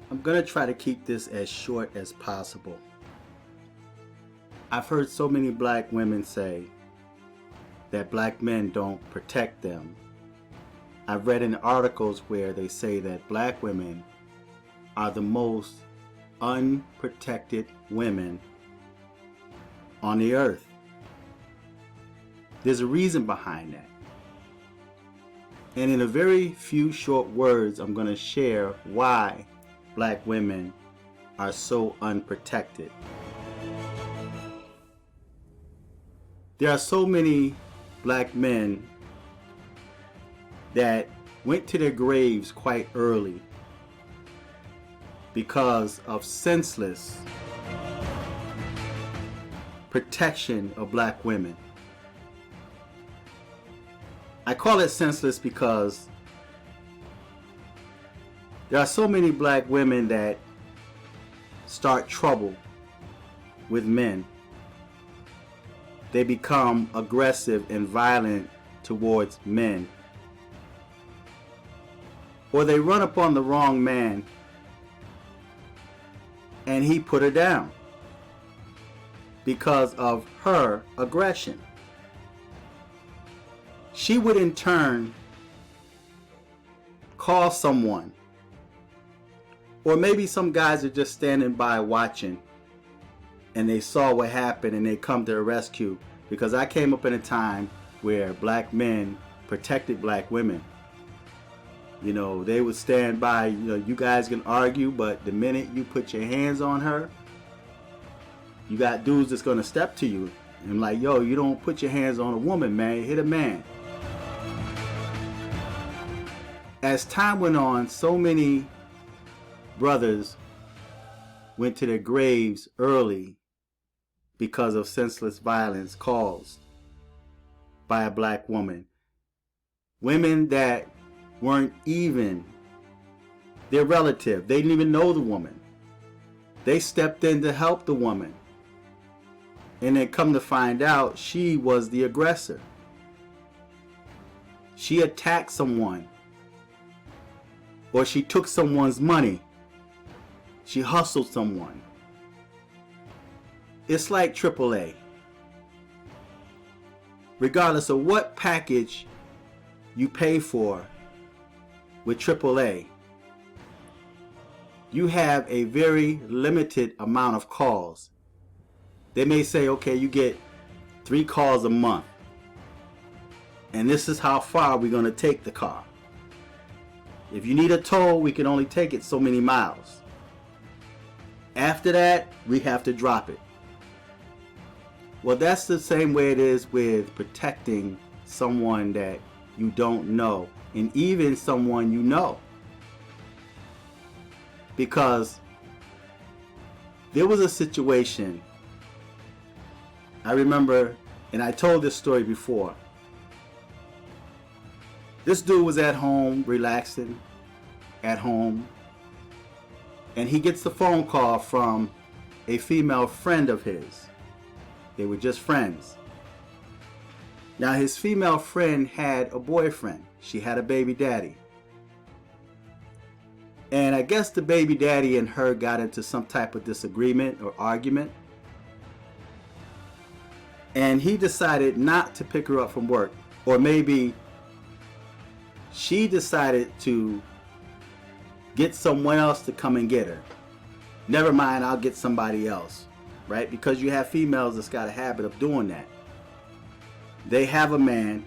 I'm going to try to keep this as short as possible. I've heard so many black women say that black men don't protect them. I've read in articles where they say that black women are the most unprotected women on the earth. There's a reason behind that. And in a very few short words, I'm going to share why black women are so unprotected. There are so many black men that went to their graves quite early because of senseless protection of black women. I call it senseless because there are so many black women that start trouble with men. They become aggressive and violent towards men. Or they run upon the wrong man and he put her down because of her aggression. She would in turn call someone, or maybe some guys are just standing by watching and they saw what happened and they come to the rescue, because I came up in a time where black men protected black women. You know, they would stand by, you guys can argue, but the minute you put your hands on her, you got dudes that's gonna step to you and like, yo, you don't put your hands on a woman, man, hit a man. As time went on, so many brothers went to their graves early because of senseless violence caused by a black woman. Women that weren't even their relative. They didn't even know the woman. They stepped in to help the woman. And then come to find out, she was the aggressor. She attacked someone. Or she took someone's money. She hustled someone. It's like AAA. Regardless of what package you pay for with AAA, you have a very limited amount of calls. They may say, okay, you get 3 calls a month. And this is how far we're going to take the car. If you need a tow, we can only take it so many miles. After that, we have to drop it. Well, that's the same way it is with protecting someone that you don't know, and even someone you know. Because there was a situation, I remember, and I told this story before. This dude was at home, relaxing at home, and he gets a phone call from a female friend of his. They were just friends. Now his female friend had a boyfriend. She had a baby daddy. And I guess the baby daddy and her got into some type of disagreement or argument. And he decided not to pick her up from work. Or maybe she decided to get someone else to come and get her. Never mind, I'll get somebody else. Right? Because you have females that's got a habit of doing that. They have a man,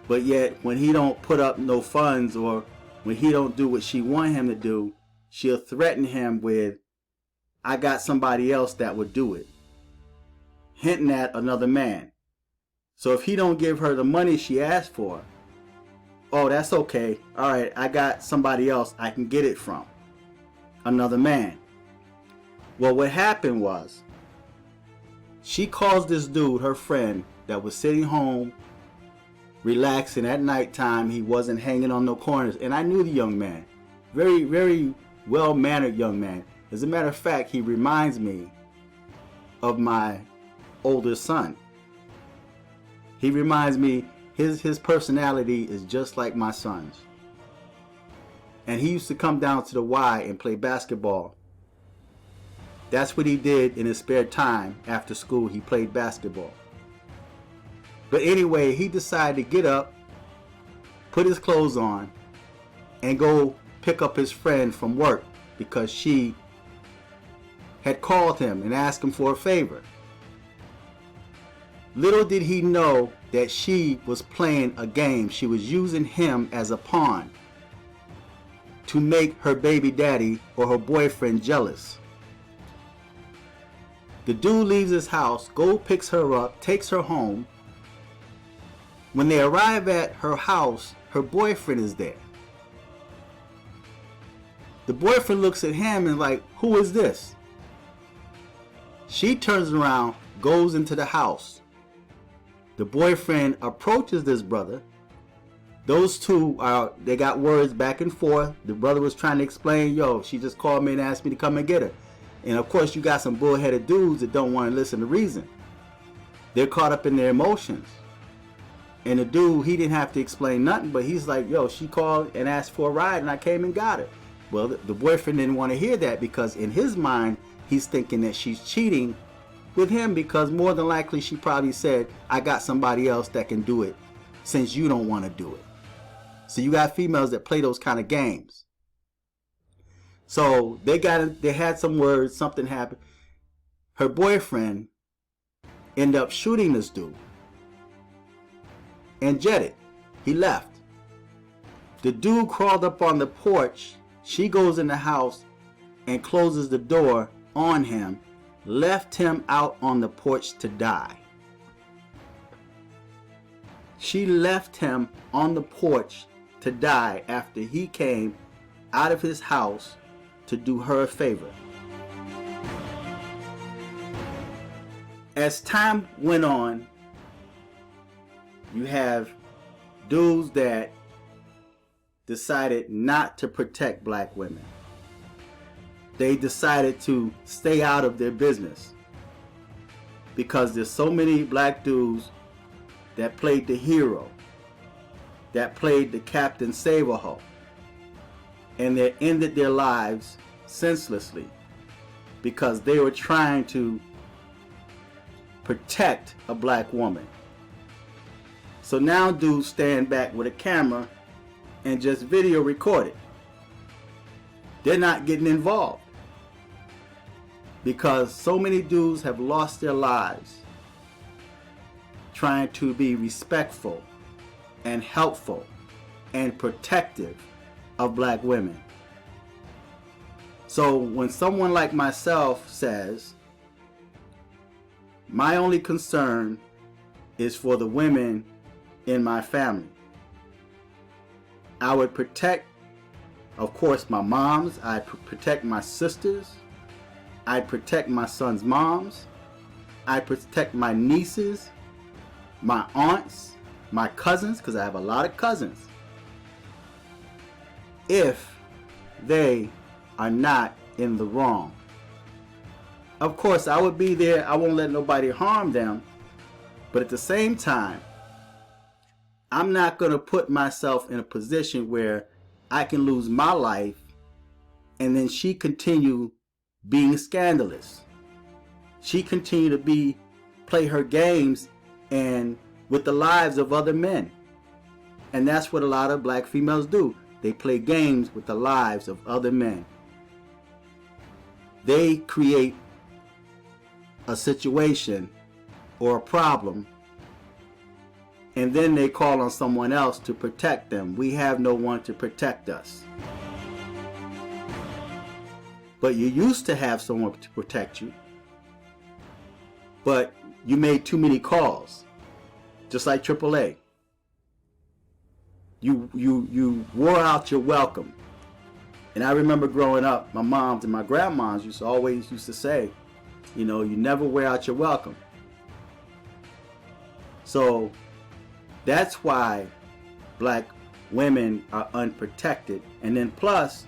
but yet when he don't put up no funds, or when he don't do what she want him to do, she'll threaten him with, I got somebody else that would do it. Hinting at another man. So if he don't give her the money she asked for, oh, that's okay. All right, I got somebody else I can get it from. Another man. Well, what happened was, she calls this dude, her friend, that was sitting home, relaxing at nighttime. He wasn't hanging on no corners. And I knew the young man. Very, very well-mannered young man. As a matter of fact, he reminds me of my older son. He reminds me, his personality is just like my son's. And he used to come down to the Y and play basketball. That's what he did in his spare time after school. He played basketball. But anyway, he decided to get up, put his clothes on, and go pick up his friend from work because she had called him and asked him for a favor. Little did he know that she was playing a game. She was using him as a pawn to make her baby daddy or her boyfriend jealous. The dude leaves his house, picks her up, takes her home. When they arrive at her house, her boyfriend is there. The boyfriend looks at him and like, who is this? She turns around, goes into the house. The boyfriend approaches this brother. Those two they got words back and forth. The brother was trying to explain, yo, she just called me and asked me to come and get her. And of course you got some bullheaded dudes that don't want to listen to reason. They're caught up in their emotions. And the dude, he didn't have to explain nothing, but he's like, yo, she called and asked for a ride and I came and got her. Well, the boyfriend didn't want to hear that because in his mind, he's thinking that she's cheating with him because more than likely she probably said, I got somebody else that can do it since you don't want to do it. So you got females that play those kind of games. So they had some words, something happened. Her boyfriend ended up shooting this dude and jetted. He left. The dude crawled up on the porch. She goes in the house and closes the door on him, left him out on the porch to die. She left him on the porch to die after he came out of his house to do her a favor. As time went on, you have dudes that decided not to protect black women. They decided to stay out of their business because there's so many black dudes that played the hero, that played the Captain Save-A-Ho, and they ended their lives senselessly because they were trying to protect a black woman. So now dudes stand back with a camera and just video record it. They're not getting involved because so many dudes have lost their lives trying to be respectful and helpful and protective of black women. So when someone like myself says, my only concern is for the women in my family, I would protect, of course, my moms. I'd protect my sisters. I'd protect my son's moms. I'd protect my nieces, my aunts, my cousins, because I have a lot of cousins, if they are not in the wrong. Of course, I would be there. I won't let nobody harm them. But at the same time, I'm not going to put myself in a position where I can lose my life and then she continue being scandalous. She continue to play her games and with the lives of other men. And that's what a lot of black females do. They play games with the lives of other men. They create a situation or a problem, and then they call on someone else to protect them. We have no one to protect us. But you used to have someone to protect you, but you made too many calls, just like AAA. You wore out your welcome. And I remember growing up, my moms and my grandmoms always used to say, you know, you never wear out your welcome. So that's why black women are unprotected. And then plus,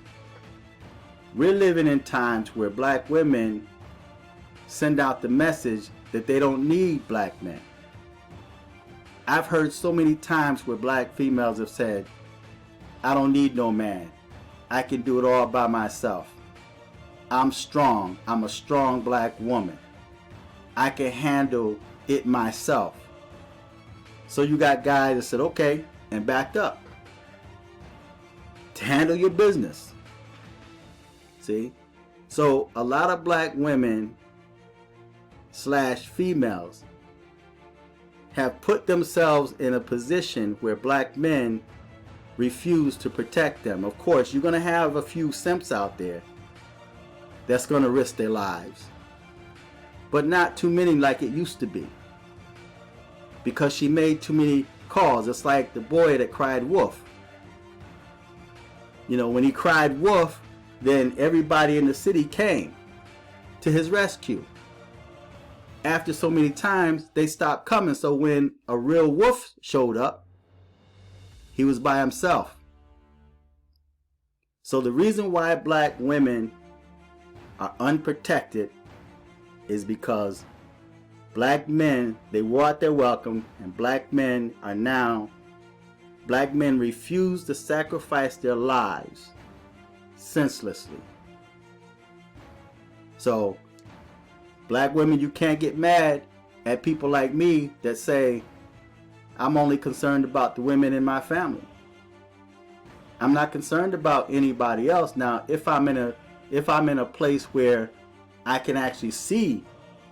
we're living in times where black women send out the message that they don't need black men. I've heard so many times where black females have said, I don't need no man. I can do it all by myself. I'm strong. I'm a strong black woman. I can handle it myself. So you got guys that said, okay, and backed up to handle your business. See? So a lot of black women / females have put themselves in a position where black men refuse to protect them. Of course, you're going to have a few simps out there that's going to risk their lives, but not too many like it used to be, because she made too many calls. It's like the boy that cried wolf. You know, when he cried wolf, then everybody in the city came to his rescue. After so many times, they stopped coming. So when a real wolf showed up, he was by himself. So the reason why black women are unprotected is because black men, they wore out their welcome, and black men refuse to sacrifice their lives senselessly. So black women, you can't get mad at people like me that say, I'm only concerned about the women in my family. I'm not concerned about anybody else. Now, if I'm in a place where I can actually see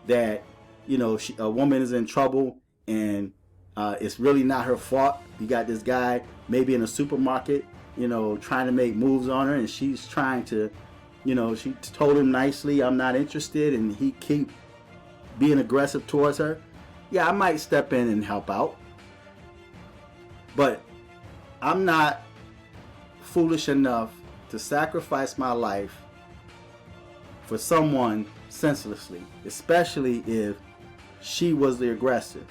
that, you know, a woman is in trouble and it's really not her fault. You got this guy maybe in a supermarket, you know, trying to make moves on her, and she's trying to, you know, she told him nicely, I'm not interested, and he keep being aggressive towards her. Yeah, I might step in and help out. But I'm not foolish enough to sacrifice my life for someone senselessly, especially if she was the aggressor.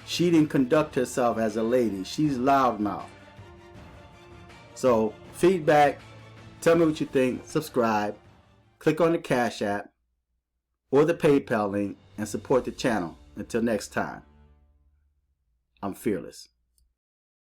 She didn't conduct herself as a lady. She's loudmouth. So, feedback, tell me what you think, subscribe, click on the Cash App or the PayPal link and support the channel. Until next time, I'm fearless.